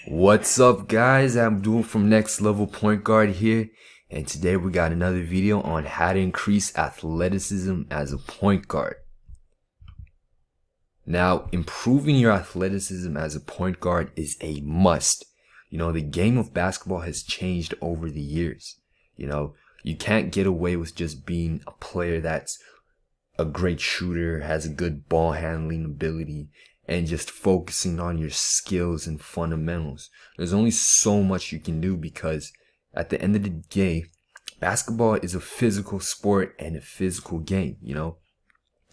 What's up, guys? I'm Abdul from Next Level Point Guard here, and today we got another video on how to increase athleticism as a point guard. Now, improving your athleticism as a point guard is a must. The game of basketball has changed over the years. You can't get away with just being a player that's a great shooter, has a good ball handling ability, and just focusing on your skills and fundamentals. There's only so much you can do because at the end of the day, basketball is a physical sport and a physical game.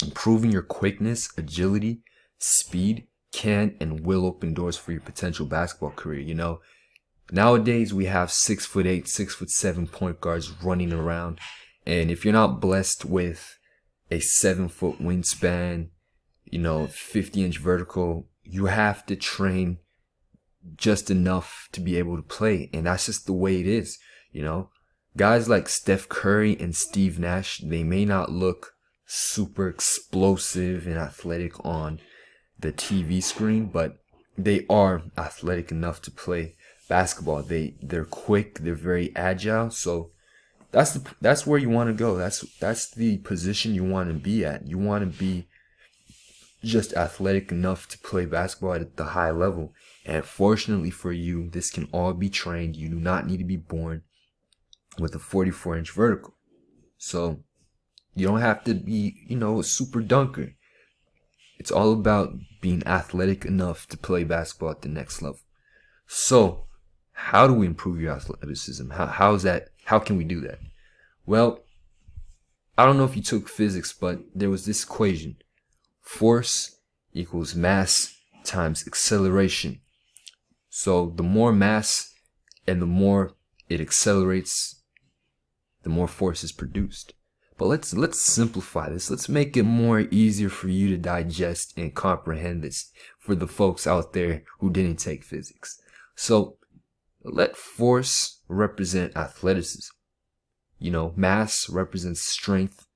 Improving your quickness, agility, speed can and will open doors for your potential basketball career. Nowadays we have 6'8", 6'7" point guards running around, and if you're not blessed with a 7-foot wingspan, 50-inch vertical, you have to train just enough to be able to play. And that's just the way it is. Guys like Steph Curry and Steve Nash, they may not look super explosive and athletic on the TV screen, but they are athletic enough to play basketball. They're quick, they're very agile. So that's where you want to go. That's the position you want to be at. You want to be just athletic enough to play basketball at the high level. And fortunately for you, this can all be trained. You do not need to be born with a 44-inch vertical. So you don't have to be, a super dunker. It's all about being athletic enough to play basketball at the next level. So how do we improve your athleticism? How can we do that? Well, I don't know if you took physics, but there was this equation. Force equals mass times acceleration. So the more mass and the more it accelerates, the more force is produced. But let's simplify this. Let's make it more easier for you to digest and comprehend this for the folks out there who didn't take physics. So let force represent athleticism. Mass represents strength,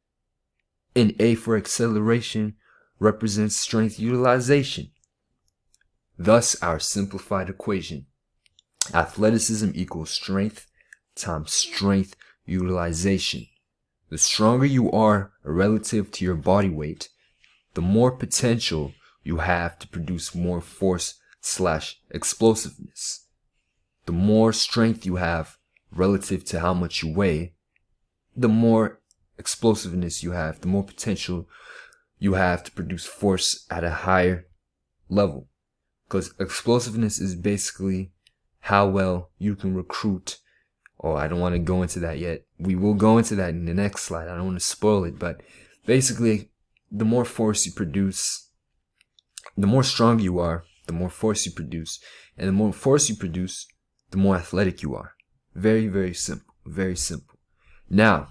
and A for acceleration represents strength utilization. Thus, our simplified equation: athleticism equals strength times strength utilization. The stronger you are relative to your body weight, the more potential you have to produce more force/explosiveness. The more strength you have relative to how much you weigh, the more explosiveness you have, the more potential you have to produce force at a higher level. Because explosiveness is basically how well you can recruit. I don't want to go into that yet. We will go into that in the next slide. I don't want to spoil it, but basically, the more force you produce, the more strong you are, the more force you produce, and the more force you produce, the more athletic you are. Very, very simple. Very simple. Now,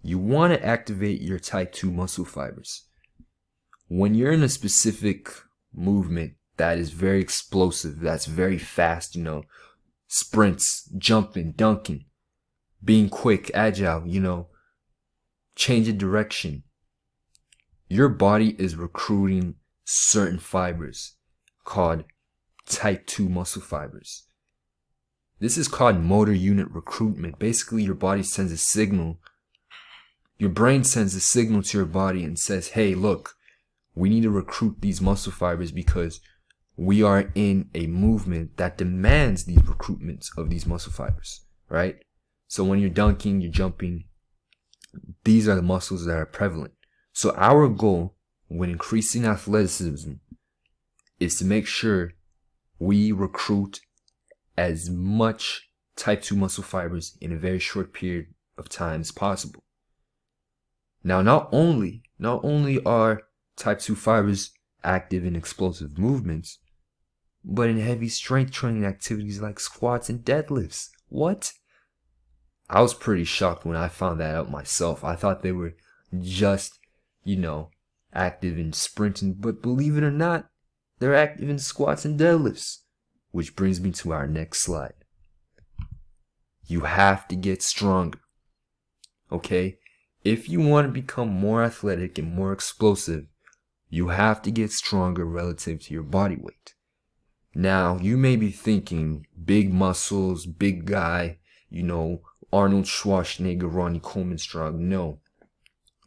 you want to activate your type 2 muscle fibers. When you're in a specific movement that is very explosive, that's very fast, sprints, jumping, dunking, being quick, agile, changing direction, your body is recruiting certain fibers called type 2 muscle fibers. This is called motor unit recruitment. Basically, your body sends a signal. Your brain sends a signal to your body and says, hey, look, we need to recruit these muscle fibers because we are in a movement that demands these recruitments of these muscle fibers, right? So when you're dunking, you're jumping, these are the muscles that are prevalent. So our goal when increasing athleticism is to make sure we recruit as much type 2 muscle fibers in a very short period of time as possible. Now, not only are type 2 fibers active in explosive movements, but in heavy strength training activities like squats and deadlifts. What? I was pretty shocked when I found that out myself. I thought they were just, active in sprinting, but believe it or not, they're active in squats and deadlifts. Which brings me to our next slide. You have to get stronger. Okay? If you want to become more athletic and more explosive, you have to get stronger relative to your body weight. Now, you may be thinking big muscles, big guy, Arnold Schwarzenegger, Ronnie Coleman strong. No,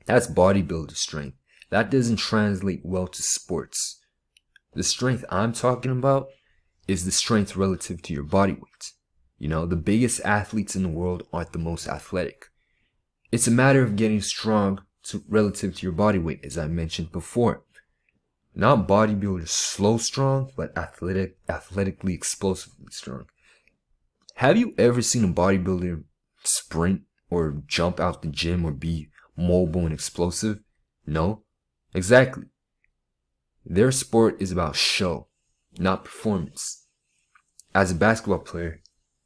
that's bodybuilder strength. That doesn't translate well to sports. The strength I'm talking about is the strength relative to your body weight. The biggest athletes in the world aren't the most athletic. It's a matter of getting strong relative to your body weight, as I mentioned before. Not bodybuilders slow strong, but athletically explosively strong. Have you ever seen a bodybuilder sprint or jump out the gym or be mobile and explosive? No, exactly. Their sport is about show, not performance. As a basketball player,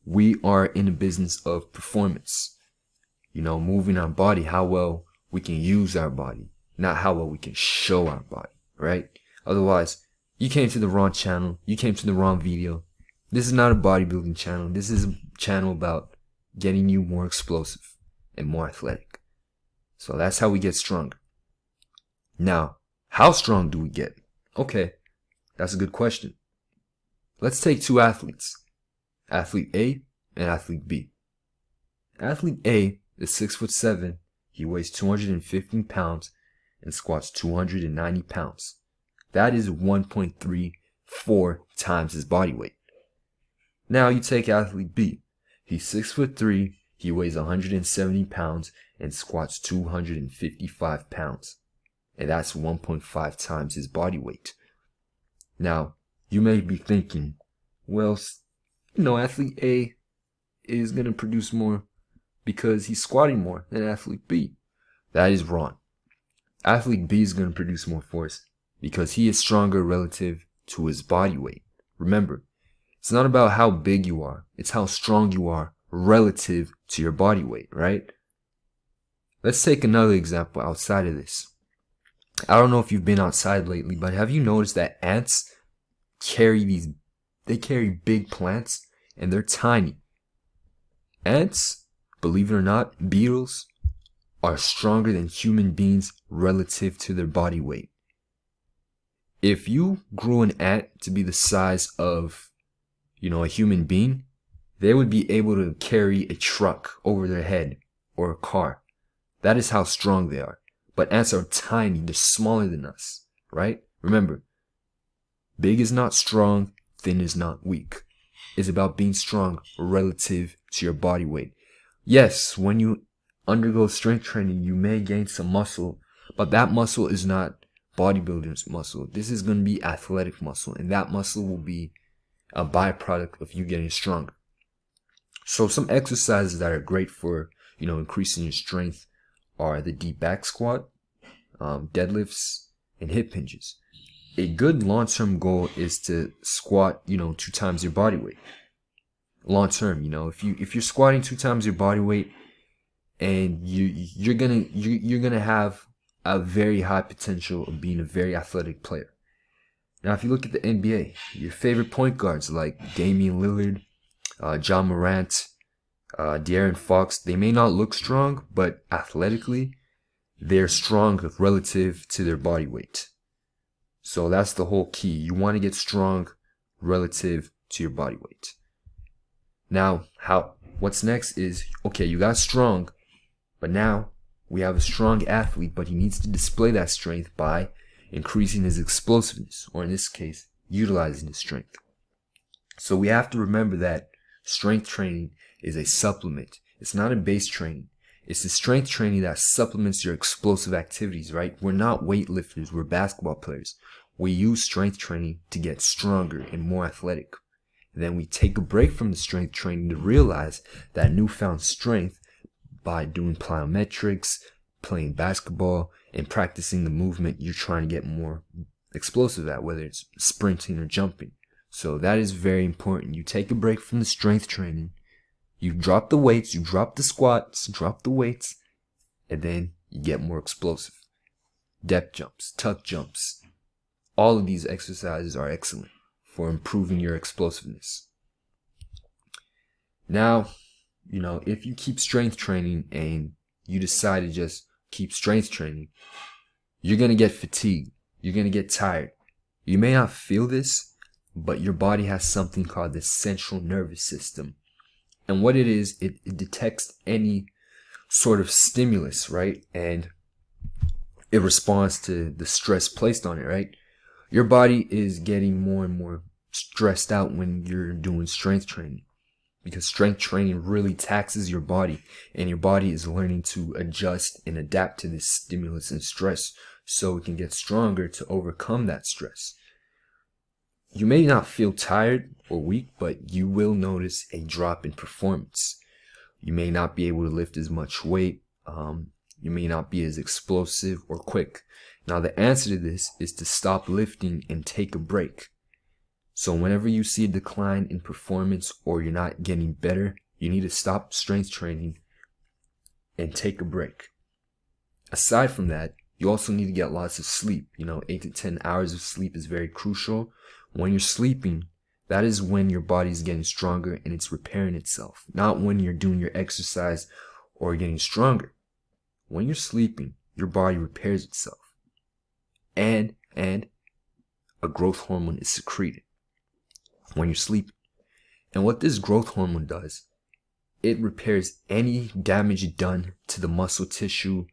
we are in the business of performance. Moving our body, how well we can use our body, not how well we can show our body, right? Otherwise, you came to the wrong channel. You came to the wrong video. This is not a bodybuilding channel. This is a channel about getting you more explosive and more athletic. So that's how we get stronger. Now, how strong do we get? Okay, that's a good question. Let's take two athletes, athlete A and athlete B. Athlete A is 6'7". He weighs 215 pounds and squats 290 pounds. That is 1.34 times his body weight. Now you take athlete B. He's 6'3". He weighs 170 pounds and squats 255 pounds. And that's 1.5 times his body weight. Now, you may be thinking, well, athlete A is going to produce more because he's squatting more than athlete B. That is wrong. Athlete B is going to produce more force because he is stronger relative to his body weight. Remember, it's not about how big you are. It's how strong you are relative to your body weight, right? Let's take another example outside of this. I don't know if you've been outside lately, but have you noticed that ants carry big plants and they're tiny? Ants, believe it or not, beetles, are stronger than human beings relative to their body weight. If you grew an ant to be the size of, a human being, they would be able to carry a truck over their head or a car. That is how strong they are. But ants are tiny, they're smaller than us, right? Remember, big is not strong, thin is not weak. It's about being strong relative to your body weight. Yes, when you undergo strength training, you may gain some muscle, but that muscle is not bodybuilder's muscle. This is going to be athletic muscle, and that muscle will be a byproduct of you getting stronger. So some exercises that are great for, increasing your strength are the deep back squat, deadlifts, and hip hinges. A good long-term goal is to squat, 2 times your body weight. Long-term, if you're squatting 2 times your body weight, and you're gonna have a very high potential of being a very athletic player. Now, if you look at the NBA, your favorite point guards like Damian Lillard, John Morant, De'Aaron Fox, they may not look strong, but athletically, they're strong relative to their body weight. So that's the whole key. You want to get strong relative to your body weight. Now, what's next is, okay, you got strong, but now we have a strong athlete, but he needs to display that strength by increasing his explosiveness, or in this case, utilizing his strength. So we have to remember that strength training is a supplement. It's not a base training. It's the strength training that supplements your explosive activities, right? We're not weightlifters. We're basketball players. We use strength training to get stronger and more athletic. And then we take a break from the strength training to realize that newfound strength by doing plyometrics, playing basketball, and practicing the movement you're trying to get more explosive at, whether it's sprinting or jumping. So that is very important. You take a break from the strength training. You drop the weights, you drop the squats, drop the weights, and then you get more explosive. Depth jumps, tuck jumps. All of these exercises are excellent for improving your explosiveness. Now, if you keep strength training and you decide to just keep strength training, you're going to get fatigued. You're going to get tired. You may not feel this, but your body has something called the central nervous system. And what it is, it detects any sort of stimulus, right? And it responds to the stress placed on it, right? Your body is getting more and more stressed out when you're doing strength training, because strength training really taxes your body, and your body is learning to adjust and adapt to this stimulus and stress so it can get stronger to overcome that stress. You may not feel tired or weak, but you will notice a drop in performance. You may not be able to lift as much weight. You may not be as explosive or quick. Now, the answer to this is to stop lifting and take a break. So whenever you see a decline in performance or you're not getting better, you need to stop strength training and take a break. Aside from that, you also need to get lots of sleep. 8 to 10 hours of sleep is very crucial. When you're sleeping, that is when your body's getting stronger and it's repairing itself, not when you're doing your exercise or getting stronger. When you're sleeping, your body repairs itself, and a growth hormone is secreted when you're sleeping. And what this growth hormone does, it repairs any damage done to the muscle tissue,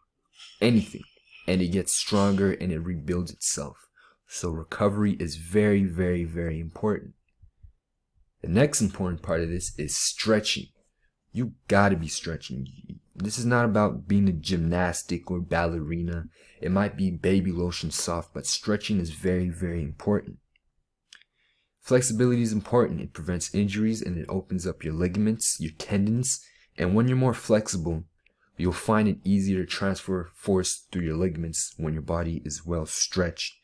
anything, and it gets stronger and it rebuilds itself. So recovery is very, very, very important. The next important part of this is stretching. You gotta be stretching. This is not about being a gymnastic or ballerina. It might be baby lotion soft, but stretching is very, very important. Flexibility is important. It prevents injuries and it opens up your ligaments, your tendons. And when you're more flexible, you'll find it easier to transfer force through your ligaments when your body is well stretched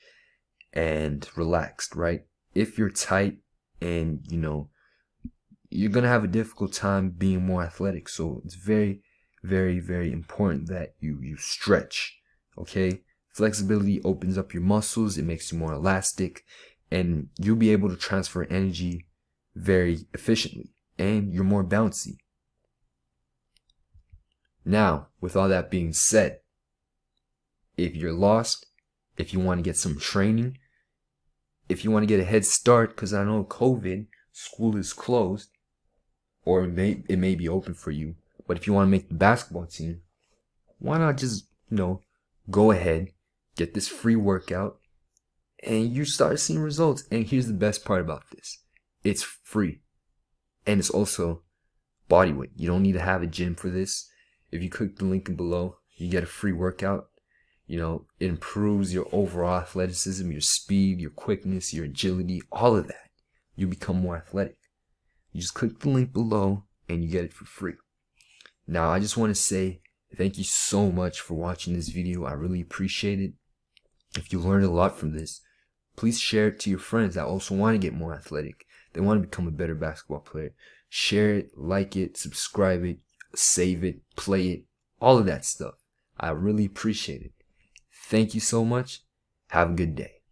and relaxed, right? If you're tight and you're gonna have a difficult time being more athletic. So it's very, very, very important that you stretch. Okay, flexibility opens up your muscles, it makes you more elastic, and you'll be able to transfer energy very efficiently, and you're more bouncy. Now, with all that being said, if you're lost, if you want to get some training, if you want to get a head start, because I know COVID, school is closed, or it may be open for you, but if you want to make the basketball team, why not just, go ahead, get this free workout, and you start seeing results. And here's the best part about this. It's free. And it's also body weight. You don't need to have a gym for this. If you click the link below, you get a free workout. It improves your overall athleticism, your speed, your quickness, your agility, all of that. You become more athletic. You just click the link below and you get it for free. Now, I just want to say thank you so much for watching this video. I really appreciate it. If you learned a lot from this, please share it to your friends that also want to get more athletic. They want to become a better basketball player. Share it, like it, subscribe it, save it, play it, all of that stuff. I really appreciate it. Thank you so much. Have a good day.